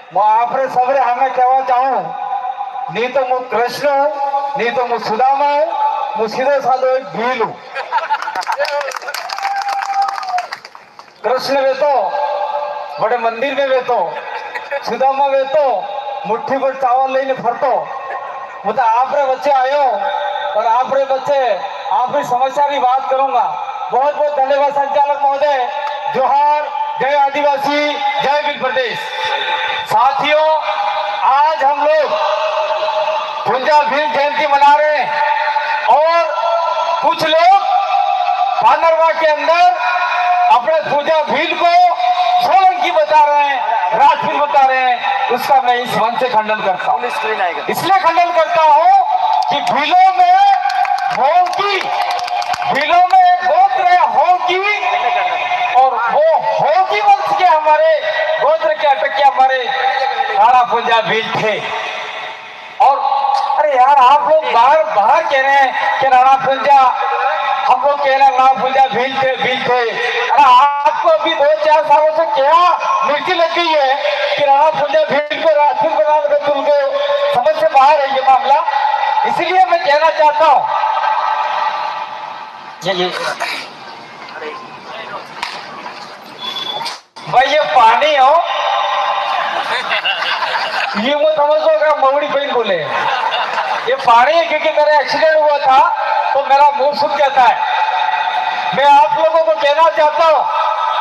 मैं आपरे सबरे हमें कहवा चाहूं, नहीं तो मैं कृष्ण हूं, नहीं तो मैं सुदामा हूं, मैं सीधे साधो एक भील हूं। कृष्ण वे तो बड़े मंदिर में वे तो, सुदामा वे तो मुट्ठी पर चावल लेने फरतो। मतलब आप रे बच्चे आयो और आप रे बच्चे आपकी समस्या की बात करूंगा। बहुत बहुत धन्यवाद संचालक महोदय। जोहार, जय आदिवासी, जय भील प्रदेश। साथियों, आज हम लोग भुंजा भील जयंती मना रहे हैं और कुछ लोग पानरवा के अंदर अपने भुंजा भील को सोलंकी बता रहे हैं, राजपूत बता रहे हैं। उसका मैं इस मंच से खंडन करता हूँ। इसलिए खंडन करता हूँ कि भीलों में होंकी, भीलों में एक गोत्र है होंकी, और वो होंकी वंश के हमारे गोत्र के अटके हमारे राणा भुंजा भील थे। और अरे यार, आप लोग बाहर बाहर कह रहे हैं कि राणा भुंजा, हम लोग कह रहे हैं राणा भुंजा भील थे, भील थे। अरे आपको अभी 2-4 सालों से क्या मिर्ची लग गई है कि राणा भुंजा भील को राजपूत बना कर तुमको समझ से बाहर है ये मामला। इसलिए मैं कहना चाहता हूं, भाई ये पानी हो, ये वो समझोगा मवड़ी पेन बोले ये पानी है, क्योंकि मेरा एक्सीडेंट हुआ था तो मेरा मुंह सूख जाता है। मैं आप लोगों को कहना चाहता हूं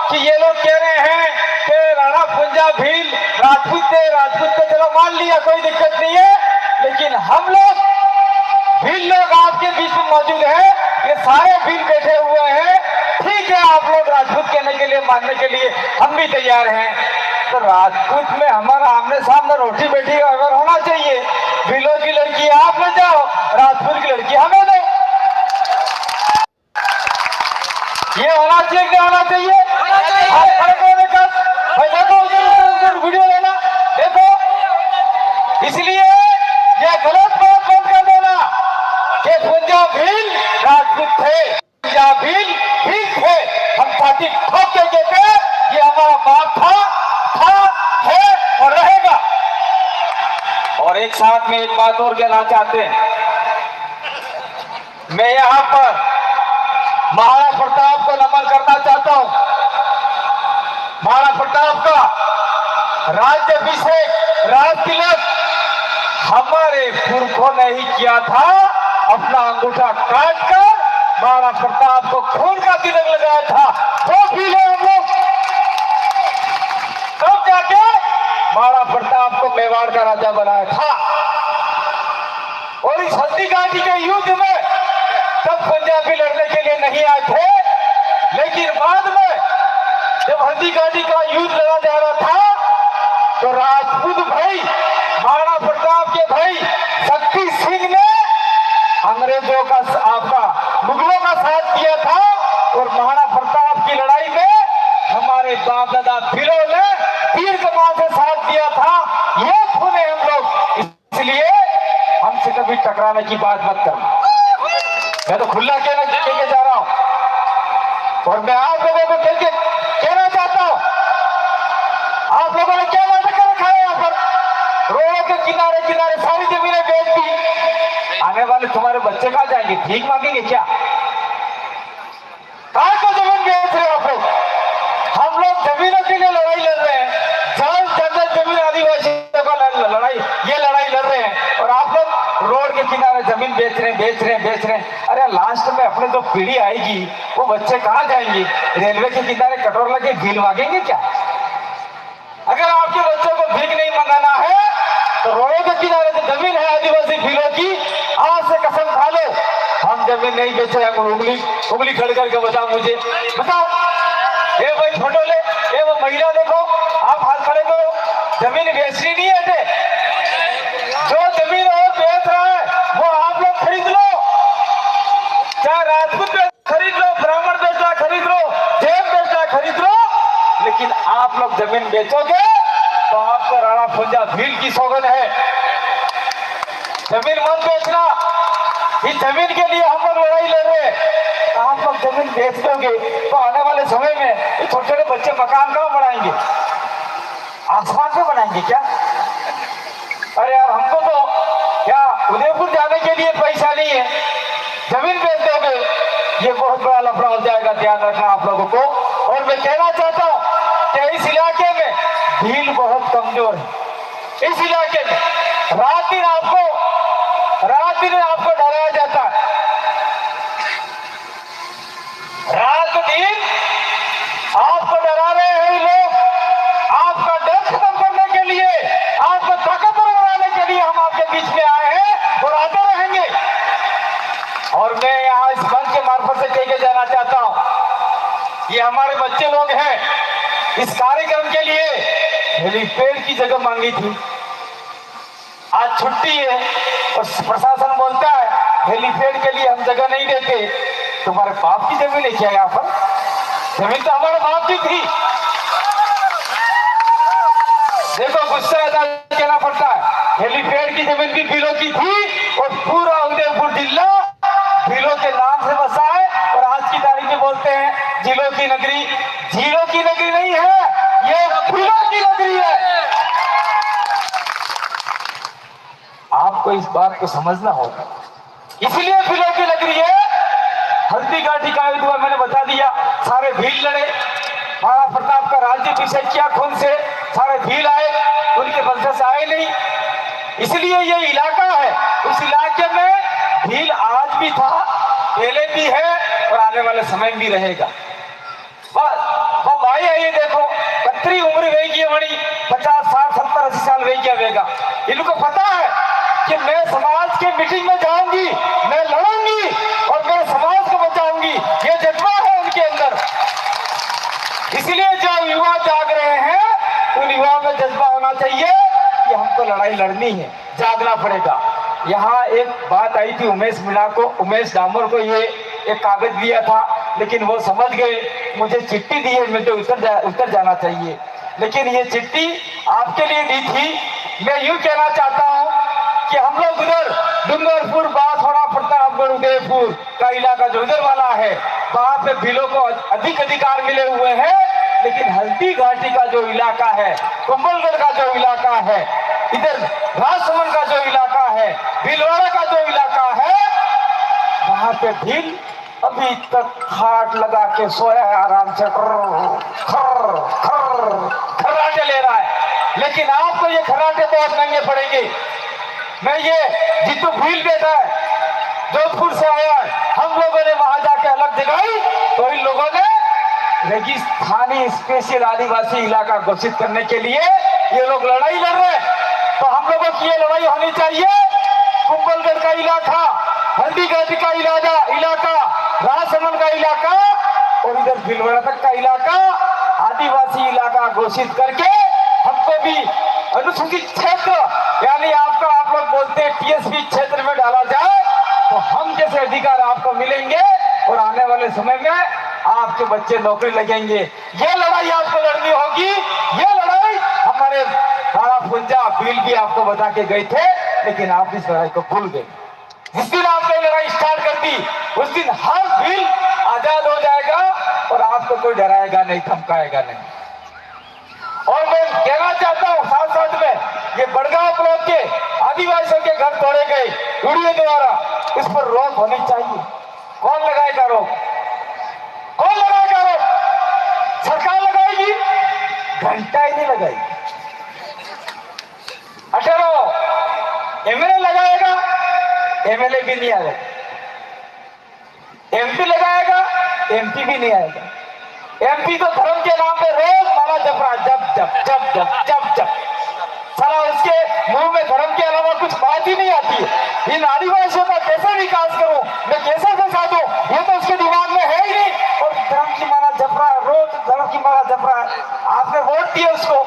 कि ये लोग कह रहे हैं कि राणा भुंजा भील राजपूत थे, चलो मान लिया, कोई दिक्कत नहीं है। लेकिन हम लोग भील लोग आपके बीच में मौजूद हैं, ये सारे भील बैठे हुए हैं। ठीक है, आप लोग राजपूत कहने के लिए, मानने के लिए हम भी तैयार हैं। तो राजपूत में हमारा आमने सामने रोटी बेटी अगर होना चाहिए, भीलों की लड़की आप ले जाओ, राजपूत की लड़की हमें दो। ये होना चाहिए कि होना चाहिए? देखो वीडियो लेना, देखो। इसलिए ये गलत बात बंद कर देना कि भुंजा भील राजपूत थे, भुंजा भील भील थे। हम पार्टी ठोक के कहते हैं ये हमारा बाप था, है और रहेगा। और एक साथ में एक बात और कहना चाहते हैं, मैं यहां पर महाराणा प्रताप को नमन करना चाहता हूं। महाराणा प्रताप का राज्याभिषेक, राज तिलक हमारे पुरखों ने ही किया था। अपना अंगूठा काटकर महाराणा प्रताप को खून का तिलक लगाया था। वो भी ले हम लोग, तब जाके महाराणा प्रताप को मेवाड़ का राजा बनाया था। और इस हल्दी घाटी के युद्ध में तब पंजाबी लड़ने के लिए नहीं आए थे, लेकिन बाद में जब हल्दी घाटी का युद्ध लड़ा जा रहा था तो राजपूत भाई, महाराणा प्रताप के भाई शक्ति सिंह ने अंग्रेजों का, आपका मुगलों का साथ दिया था। और महाराणा प्रताप की लड़ाई में हमारे बाप दादा भीलों ने तीर कमान से साथ दिया था। ये खून है हम लोग, इसलिए हमसे कभी टकराने की बात मत करना। मैं तो खुला कहके जा रहा हूं और मैं आप लोगों को कहना चाहता हूं, आप लोगों ने क्या नाटक रखा है यहाँ पर? रोड के किनारे किनारे सारी जमीनें बेच दी। आने वाले तुम्हारे बच्चे कहाँ जाएंगे? भीख मांगेंगे क्या? कहाँ को जमीन बेच रहे हो आप लोग? हम लोग जमीनों के लिए लड़ाई लड़ रहे हैं, जंगल जमीन आदिवासियों का लड़ाई, ये लड़ाई लड़ रहे हैं, और आप लोग रोड के किनारे जमीन बेच रहे हैं। अरे लास्ट में अपने जो पीढ़ी आएगी वो बच्चे कहाँ जाएंगे? रेलवे के किनारे कटोर लगे भीख मांगेंगे क्या? अगर आपके बच्चों को भीख नहीं मंगाना है तो रोडों के किनारे जो जमीन है आदिवासी भीलों की, आज से कसम खा लो हम जमीन नहीं बेच रहे। उंगली खड़ करके बताओ, मुझे बताओ। ये भाई फोटो ले, ये वो महिला देखो, आप हाथ खड़े करो, जमीन बेचनी नहीं है। जो जमीन और बेच रहा है वो आप लोग खरीद लो, चाहे राजपूत खरीद लो, ब्राह्मण बेचना खरीद लो, जैन बेचना खरीद लो, लेकिन आप लोग जमीन बेचोगे तो आपको राणा भुंजा भील की सौगंध है। जमीन मत बेचना। इस जमीन के लिए हम लोग लड़ाई लड़ रहे हैं। आप लोग जमीन बेच दोगे तो आने वाले समय में छोटे छोटे बच्चे मकान कहाँ बनाएंगे? आसमान पे बनाएंगे क्या? अरे यार हमको तो क्या उदयपुर जाने के लिए पैसा नहीं है, जमीन बेच दोगे, ये बहुत बड़ा लफड़ा हो जाएगा, ध्यान रखना आप लोगों को। और मैं कहना चाहता हूँ कि इस इलाके में भील बहुत कमजोर है। इस इलाके में रात दिन आपको डराया जाता है, रात दिन आपको डरा रहे हैं लोग। आपका डर खत्म करने के लिए, आपको ताकतवर बनाने के लिए हम आपके बीच में आए हैं और आते रहेंगे। और मैं यहाँ इस मंच के मार्फत से कह के जाना चाहता हूँ, ये हमारे बच्चे लोग हैं, इस कार्यक्रम के लिए हेलीपैड की जगह मांगी थी, आज छुट्टी है और प्रशासन बोलता है हेलीपैड के लिए हम जगह नहीं देते। तुम्हारे बाप की जमीन है क्या? यहाँ पर जमीन तो हमारे बाप की थी। देखो गुस्सा कहना पड़ता है, हेलीपैड की जमीन भी भीलों की थी और पूरा उदयपुर जिला भीलों के नाम से बसा है। और आज की तारीख में बोलते हैं झीलों की नगरी। झीलों की नगरी नहीं है, ये भीलों की नगरी है। आपको इस बात को समझना होगा, इसलिए भीलों की नगरी है। हल्दी घाटी का युद्ध हुआ, मैंने बता दिया, सारे भील लड़े, महाराणा प्रताप का राज्य अभिषेक किया खून से, सारे भील आए, उनके वंशज आए नहीं, इसलिए ये इलाका है। उस इलाके में भील आज भी था, पहले भी है और आने वाले समय में भी रहेगा। बस भाई है, ये देखो कतरी उम्र वेगी बड़ी, 50, 60, 70, 80 साल वेगी वेगा। इनको पता है कि मैं समाज के मीटिंग में जाऊंगी, मैं लड़ूंगी और मैं समाज को बचाऊंगी, ये जज्बा है उनके अंदर। इसलिए जो युवा जाग रहे हैं, उन युवाओं में जज्बा होना चाहिए कि हमको लड़ाई लड़नी है, जागना पड़ेगा। यहाँ एक बात आई थी उमेश डामोर को ये एक कागज दिया था, लेकिन वो समझ गए, मुझे चिट्ठी दी है, मुझे उतर जाना चाहिए, लेकिन ये चिट्ठी आपके लिए दी थी। मैं यूं कहना चाहता हूँ कि हम लोग उधर डूंगरपुर, बांसवाड़ा, प्रतापगढ़, उदयपुर का इलाका जो उधर वाला है, वहां पे भीलों को अधिक अधिकार मिले हुए हैं। लेकिन हल्दी घाटी का जो इलाका है, कुंभलगढ़ का जो इलाका है, इधर राजसमंद का जो इलाका है, भीलवाड़ा का जो इलाका है, वहां पे भील अभी तक खाट लगा के सोया है आराम से, खर्राटे ले रहा है। लेकिन आपको ये खर्राटे बहुत महंगे पड़ेंगे। मैं ये जितू भील बेटा है, जोधपुर से आया है, हम लोगों ने वहां जाके अलग जगाई तो इन लोगों ने रेगिस्तानी स्पेशल आदिवासी इलाका घोषित करने के लिए ये लोग लड़ाई लड़ रहे हैं। तो हम लोगों की ये लड़ाई होनी चाहिए। कुंभलगढ़ का इलाका, हल्दी घाटी का इलाका, राजसमंद का इलाका और इधर भीलवाड़ा तक का इलाका आदिवासी इलाका घोषित करके हमको भी अनुसूचित क्षेत्र, यानी आप लोग बोलते हैं टीएसपी क्षेत्र में डाला जाए, तो हम जैसे अधिकार आपको मिलेंगे और आने वाले समय में आपके बच्चे नौकरी लगेंगे। ये लड़ाई आपको लड़नी होगी। ये लड़ाई हमारे राणा पुंजा भील भी आपको बता के गए थे, लेकिन आप इस लड़ाई को भूल गए। जिस दिन आपने लड़ाई स्टार्ट कर दी, उस दिन हर भील आजाद हो जाएगा और आपको कोई डराएगा नहीं, धमकाएगा नहीं। और मैं कहना चाहता हूँ साथ साथ में, ये बड़गांव ब्लॉक के आदिवासियों के घर तोड़े गए वीडियो द्वारा, इस पर रोक होनी चाहिए। कौन लगाएगा रोक? कौन लगाएगा रोक? सरकार लगाएगी, घंटा ही नहीं लगाएगी। 18 एमएलए लगाएगा, एमएलए भी नहीं आएगा, एमपी लगाएगा, एमपी भी नहीं आएगा। एमपी तो धर्म के नाम पे रोज माला जप रहा, जप सारा, उसके मुंह में धर्म के अलावा कुछ बात ही नहीं आती है। इन आदिवासियों का कैसे विकास करूं, मैं कैसे फंसा दूं, ये तो उसके दिमाग में है ही नहीं। और धर्म की माला जप रहा है, रोज धर्म की माला जप रहा है। आपने वोट दिया उसको,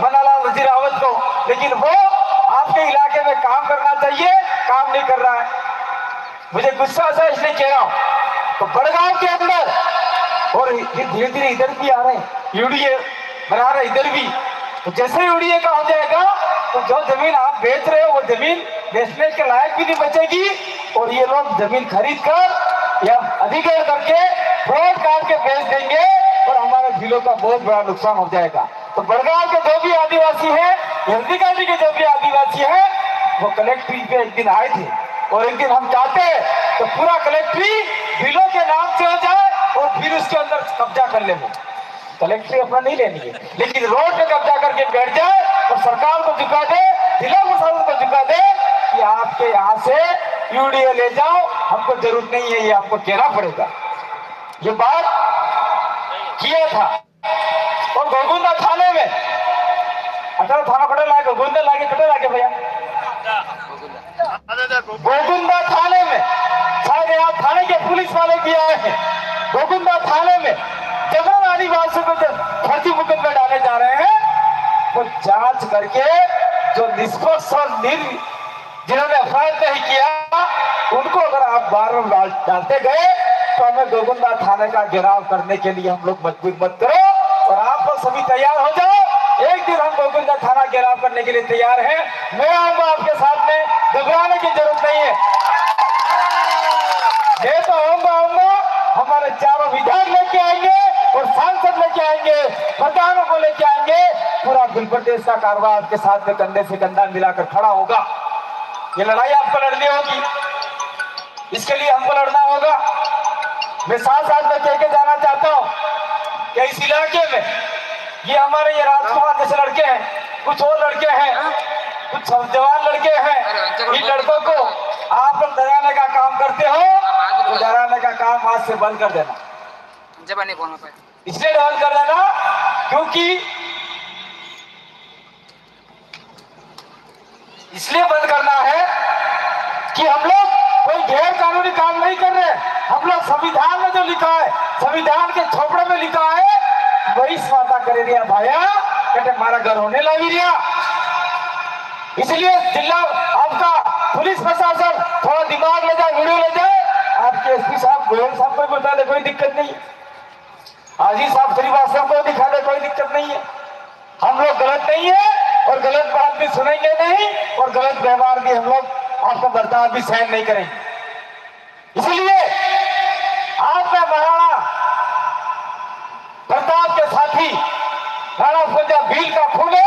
मन्नालाल वजीरावत को, लेकिन वो आपके इलाके में काम करना चाहिए, काम नहीं कर रहा है। मुझे गुस्सा सा इसलिए कह रहा हूं। तो बड़गांव के अंदर और धीरे धीरे इधर भी आ रहे हैं, यूडीए बना रहे इधर भी। तो जैसे यूडीए का हो जाएगा तो जो जमीन आप बेच रहे हो वो जमीन बेचने के लायक भी नहीं बचेगी, और ये लोग जमीन खरीद कर या अधिग्रहण करके फ्रॉड काट के बेच देंगे और हमारे जिलों का बहुत बड़ा नुकसान हो जाएगा। तो बड़गांव के जो भी आदिवासी हैं, हल्दी घाटी के जो भी आदिवासी हैं, वो कलेक्ट्री पे एक दिन आए थे और एक दिन हम चाहते हैं तो पूरा कलेक्ट्री बिलों के नाम से हो जाए और फिर उसके अंदर कब्जा कर ले। वो कलेक्ट्री अपना नहीं लेनी है, लेकिन रोड पे कब्जा करके बैठ जाए और सरकार को झुका दे, जिला प्रशासन को झुका दे कि आपके यहाँ से यूडीए ले जाओ, हमको जरूरत नहीं है, ये आपको कहना पड़ेगा। ये बात किया था। और गोगुंदा थाने में 18 थाना कटे लागे, गोगुंदा लागे कटे लागे भैया, गोगुंदा थाने में शायद यहाँ थाने के पुलिस वाले भी आए हैं। गोगुंदा थाने में जबरन आदिवासियों को फर्जी मुकदमे डाले जा रहे हैं, वो जांच करके जो निष्पक्ष और जिन्होंने अपराध नहीं किया उनको अगर आप बार-बार डालते गए तो हमें गोगुंदा थाने का घेराव करने के लिए हम लोग मजबूर मत करो और आप लोग सभी तैयार हो जाओ। एक दिन हम गोगुंदा थाना घेराव करने के लिए तैयार हैं। मैं आऊंगा आपके साथ में, घबराने की जरूरत नहीं है। मैं तो आऊंगा, हमारे चारों विधायक लेके आएंगे और सांसद लेके आएंगे, प्रधानों को लेके आएंगे, पूरा बिल प्रदेश का कारोबार आपके साथ में कंधे से कंधा मिलाकर खड़ा होगा। ये लड़ाई आपको लड़नी होगी, इसके लिए हमको लड़ना होगा। मैं साथ साथ में कह के जाना चाहता हूँ कि इस इलाके में ये हमारे ये राजकुमार जैसे लड़के हैं, कुछ और लड़के हैं, कुछ जवान लड़के हैं, इन लड़कों को आप लोग डराने का काम करते हो तो डराने का काम आज से बंद कर देना। इसलिए बंद कर देना क्योंकि इसलिए बंद करना है कि हम लोग कोई गैर कानूनी काम नहीं कर रहे। हम लोग संविधान में जो लिखा है, संविधान के छोपड़े में लिखा है, वही माता करे रिया भाया कहते हमारा घर होने लगी रिया। इसलिए जिला आपका पुलिस प्रशासन थोड़ा दिमाग ले जाए, वीडियो ले जाए, आपके एसपी साहब गोयल साहब को बता दे, कोई दिक्कत नहीं है। आजी साहब श्रीवास्तव को दिखा दे, कोई दिक्कत नहीं है। हम लोग गलत नहीं है और गलत बात भी सुनेंगे नहीं और गलत व्यवहार भी हम लोग आपका बर्ताव भी सहन नहीं करेंगे। इसलिए आप में महाराणा प्रताप के साथी राणा प्रताप भील का खून है,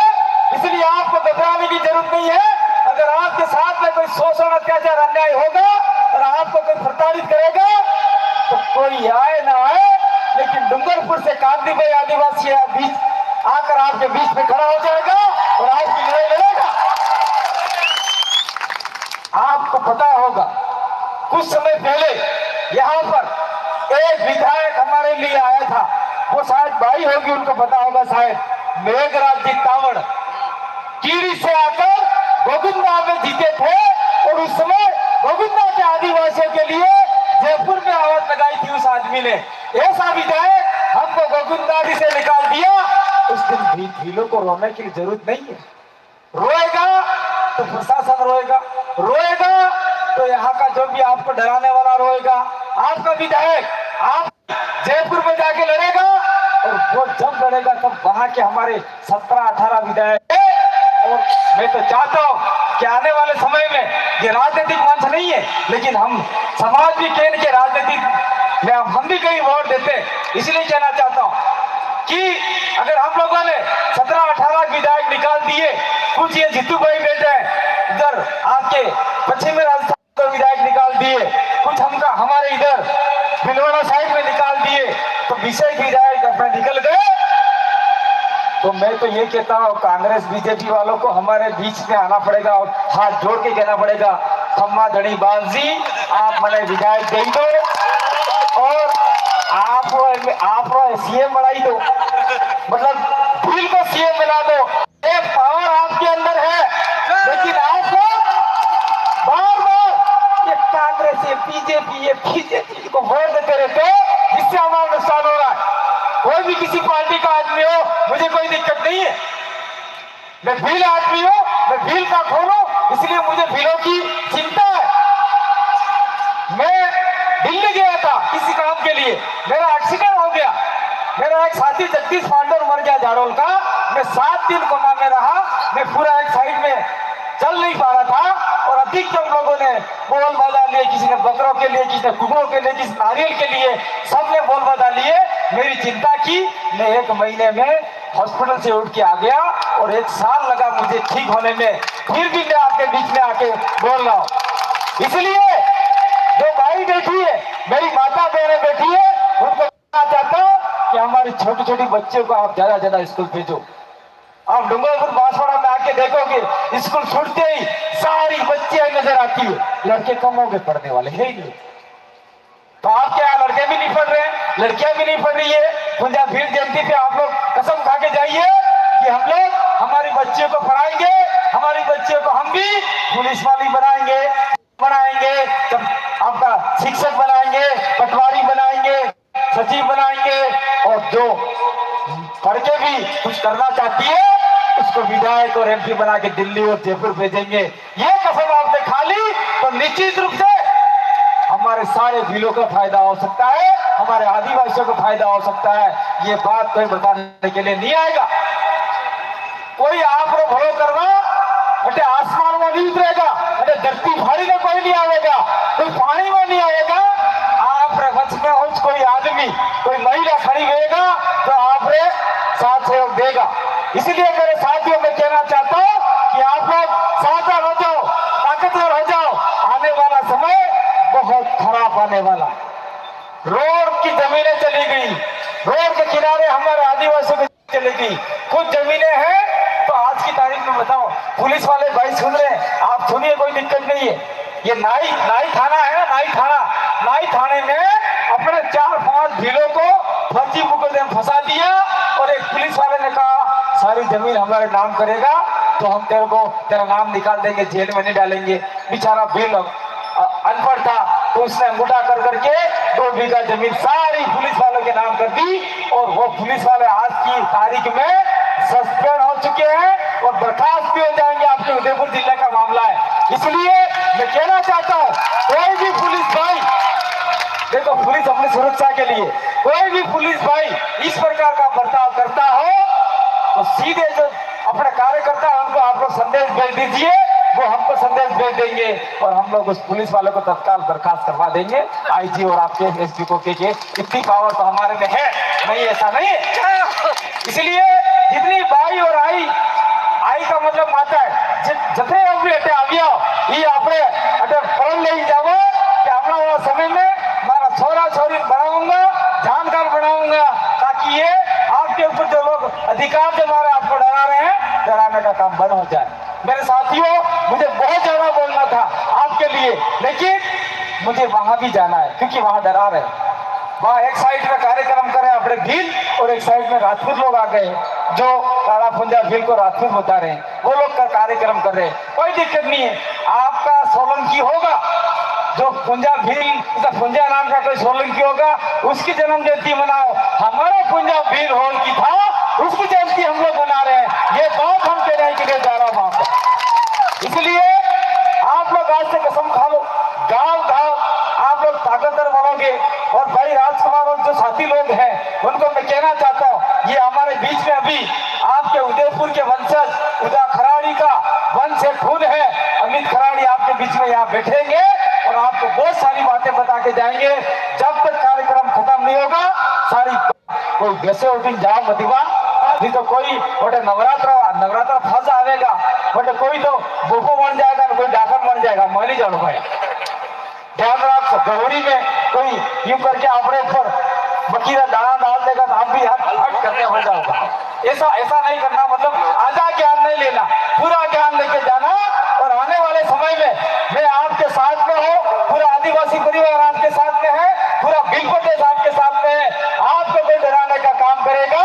इसलिए आपको घबराने की जरूरत नहीं है। अगर आपके साथ में कोई शोषण अत्याचार अन्याय होगा और आपको कोई प्रताड़ित करेगा तो कोई आए ना आए, लेकिन डूंगरपुर से कांदी भाई आदिवासी बीच आकर आपके बीच में खड़ा हो जाएगा और आपकी लड़ाई लड़ेगा। आपको पता होगा कुछ समय पहले यहाँ पर एक विधायक हमारे लिए आया था, वो शायद भाई होगी, उनको पता होगा शायद, मेघराज जी तावड़ कीड़ी से आकर गोगुंदा में जीते थे और उस समय गोगुंदा के आदिवासियों के लिए जयपुर में आवाज लगाई थी उस आदमी ने। ऐसा विधायक हमको गोगुंदा से निकाल दिया। उस दिन भीलों को रोने की जरूरत नहीं है। रोएगा तो प्रशासन रोएगा, रोएगा तो यहाँ का जो भी आपको डराने वाला रोएगा। आपका विधायक आप जयपुर में जाके लड़ेगा और वो जब लड़ेगा तब वहां के हमारे 17-18 विधायक। और मैं तो चाहता हूँ कि आने वाले समय में ये राजनीतिक मंच नहीं है, लेकिन हम समाज भी केंद्र के राजनीतिक में हम भी कई वोट देते। इसलिए कहना चाहता हूँ कि अगर हम लोगों ने 17-18 विधायक निकाल दिए, कुछ ये जीतू भाई बैठे हैं इधर आपके पश्चिमी राजस्थान को विधायक निकाल दिए, कुछ हमारे इधर भिलवाड़ा साइड में निकाल दिए, तो विषय विधायक अपने निकल गए। तो मैं तो ये कहता हूँ कांग्रेस बीजेपी वालों को हमारे बीच में आना पड़ेगा और हाथ जोड़ के कहना पड़ेगा, खम्मा धड़ी बाजी आप मैंने विधायक दे दो और आप सीएम बनाई दो, मतलब भील को सीएम बना दो। एक पावर आपके अंदर है, लेकिन आप लोग बार बार ये कांग्रेस ये बीजेपी को वोट देते रहते हो, जिससे हमारा नुकसान हो रहा है। कोई भी किसी पार्टी का आदमी हो, मुझे कोई दिक्कत नहीं है। मैं भील आदमी हूँ, मैं भील का खून हूँ, इसलिए मुझे भीलों की चिंता है। मैं दिल्ली गया था किसी काम के लिए, मेरा एक्सीडेंट हो गया। मेरा एक साथी जगदीश पांडे मर गया जाड़ोल का। मैं 7 दिन कोमा में रहा, मैं पूरा एक साइड में चल नहीं पा रहा था और अधिकतर लोगों ने बोल बजा लिए, किसी ने बकरों के लिए, किसी ने कुकुरों के लिए, किसी नारियल के लिए, सबने बोल बजा लिए। मेरी चिंता की, मैं 1 महीने में हॉस्पिटल से उठ के आ गया और 1 साल लगा मुझे ठीक होने में, फिर भी मैं आपके बीच में आके बोल रहा हूँ। इसलिए जो भाई बैठी है, मेरी माता बहनें बैठी है, उनको कहना चाहता हूँ कि हमारे छोटे छोटे बच्चों को आप ज्यादा ज्यादा स्कूल भेजो। आप डूंगरपुर बांसवाड़ा में आके देखोगे, स्कूल छूटते ही सारी बच्चियां नजर आती है, लड़के कम हो गए पढ़ने वाले है ही नहीं। तो आप क्या लड़के भी नहीं पढ़ रहे हैं, लड़कियां भी नहीं पढ़ रही है। पुंजा भीड़ जयंती पे आप लोग कसम खा के जाइए कि हम लोग हमारी बच्चियों को पढ़ाएंगे, हमारी बच्चियों को हम भी पुलिस वाली बनाएंगे, तब आपका शिक्षक बनाएंगे, पटवारी बनाएंगे, सचिव बनाएंगे, और जो पढ़ के भी कुछ करना चाहती है उसको विधायक और एमपी बना के दिल्ली और जयपुर भेजेंगे। ये कसम आपने खा ली तो निश्चित रूप से हमारे सारे जिलों का फायदा हो सकता है, हमारे आदिवासियों को फायदा हो सकता है। ये बात कोई बताने के लिए नहीं आएगा। कोई आप लोग भलो करना बटे आसमान में नहीं उतरेगा, बटे धरती भारी में कोई नहीं आएगा, कोई पानी में नहीं आएगा। आप वंश में हो कोई आदमी, कोई महिला खड़ी रहेगा तो आप रे साथ सहयोग देगा। इसलिए मेरे साथियों में कहना चाहता हूँ कि आप लोग सावधान हो जाओ, ताकतवर हो जाओ। आने वाला समय बहुत खराब आने वाला। रोड की जमीनें चली गई, रोड के किनारे हमारे आदिवासियों की चली गई, कुछ जमीनें हैं। तो आज की तारीख में बताओ, पुलिस वाले भाई सुन रहे हैं, आप सुनिए, कोई दिक्कत नहीं है। ये नाई थाना है ना, नाई थाने में अपने 4-5 भीलों को फर्जी मुकदमे में फंसा दिया और एक पुलिस वाले ने कहा सारी जमीन हमारे नाम करेगा तो हम तेरा नाम निकाल देंगे, जेल में नहीं डालेंगे। बेचारा भील अनपढ़ था तो उसने अंगूठा कर करके 2 बीघा जमीन सारी पुलिस वालों के नाम कर दी, और वो पुलिस वाले आज की तारीख में सस्पेंड हो चुके हैं और बर्खास्त भी हो जाएंगे। आपके उदयपुर जिले का मामला है। इसलिए मैं कहना चाहता हूँ, कोई भी पुलिस भाई, देखो पुलिस अपनी सुरक्षा के लिए, कोई भी पुलिस भाई इस प्रकार का बर्ताव करता हो तो सीधे जो अपने कार्यकर्ता है उनको आप लोग संदेश भेज दीजिए, वो हमको संदेश भेज देंगे और हम लोग उस पुलिस वाले को तत्काल बर्खास्त करवा देंगे। आईजी और आपके एसपी को के इतनी पावर तो हमारे में है नहीं, ऐसा नहीं है। इसलिए जितनी बाई और आई का मतलब माता है, जतने अभी अटे आविया ये आपने अटे फल नहीं जाओ कि अपना वो समय में हमारा छोरा छोरी बनाऊंगा, जानकार बनाऊंगा, ताकि ये आपके ऊपर जो लोग अधिकार जो हमारे आपको डरा रहे हैं, डराने का काम बंद हो जाए। मेरे साथियों, मुझे बहुत ज्यादा बोलना था आपके लिए, लेकिन मुझे वहां भी जाना है क्योंकि वहां डरा रहे हैं। वहां एक साइड में कार्यक्रम कर रहे हैं अपने भील और एक साइड में राजपूत लोग आ गए जो काला पुंजा भील को राजपूत बता रहे हैं, वो लोग का कार्यक्रम कर रहे हैं। कोई दिक्कत नहीं है, आपका सोलंकी होगा जो पुंजा भील, पुंजा नाम का कोई सोलंकी होगा, उसकी जन्म जयंती मनाओ। हमारा पुंजा भील होल की था, उसकी जयंती हम लोग मना रहे हैं। ये बात हम कहने के लिए जा रहा हूं वहां पर। इसलिए आप लोग आज से कसम खा लो, गांव आप लोग ताकतवर बनोगे। और भाई राजकुमार और जो साथी लोग हैं उनको मैं कहना चाहता हूँ, ये हमारे बीच में अभी आपके उदयपुर के वंशज उदा खराड़ी का वंश से खून है, अमित खराड़ी आपके बीच में यहाँ बैठेंगे और आपको बहुत सारी बातें बता के जाएंगे। जब तक कार्यक्रम खत्म नहीं होगा सारी कोई वैसे उठिन जाओ मतिवा नहीं तो कोई बटे नवरात्र फंस आवेगा, बटे कोई तो बोपो बन जाएगा, कोई डाकन बन जाएगा। मैं नहीं जानू भाई, ध्यान रखो, गहरी में कोई यूं करके अपने ऊपर बकीरा दाना डाल देगा तो आप भी हट करने हो जाओगा। ऐसा नहीं करना, मतलब आधा ज्ञान नहीं लेना, पूरा ज्ञान लेके जाना। और आने वाले समय में मैं आपके साथ में हूँ, पूरा आदिवासी परिवार आपके साथ में है, पूरा भील प्रदेश आपके साथ में है। आपको कोई डराने का काम करेगा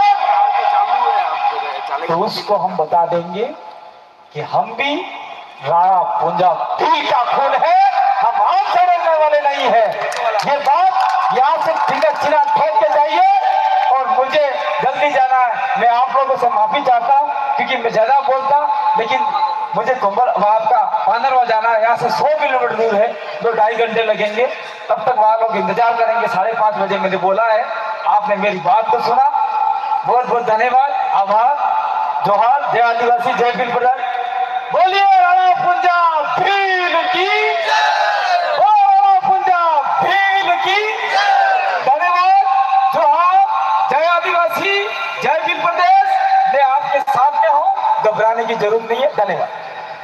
तो उसको हम बता देंगे कि हम भी राणा पुंजा भील का खून है, हम आम से डरने वाले नहीं है। ये बात यहाँ से चिन्ह ठोक के जाइए। और मुझे जल्दी जाना है, मैं आप लोगों से माफी चाहता हूँ क्योंकि मैं ज्यादा बोलता, लेकिन मुझे आपका पानरवा जाना है, यहाँ से 100 किलोमीटर दूर है, 2-2.5 घंटे लगेंगे। तब तक वहां लोग इंतजार करेंगे। 5:30 बजे मैंने बोला है, आपने मेरी बात को सुना, बहुत बहुत धन्यवाद, आभार, जोहार, जय आदिवासी, जय भील प्रधान। बोलिए राणा पुंजा भील की, राणा पुंजा भील की धन्यवाद, जोहार, जय आदिवासी, जय भील प्रदेश, धन्यवाद।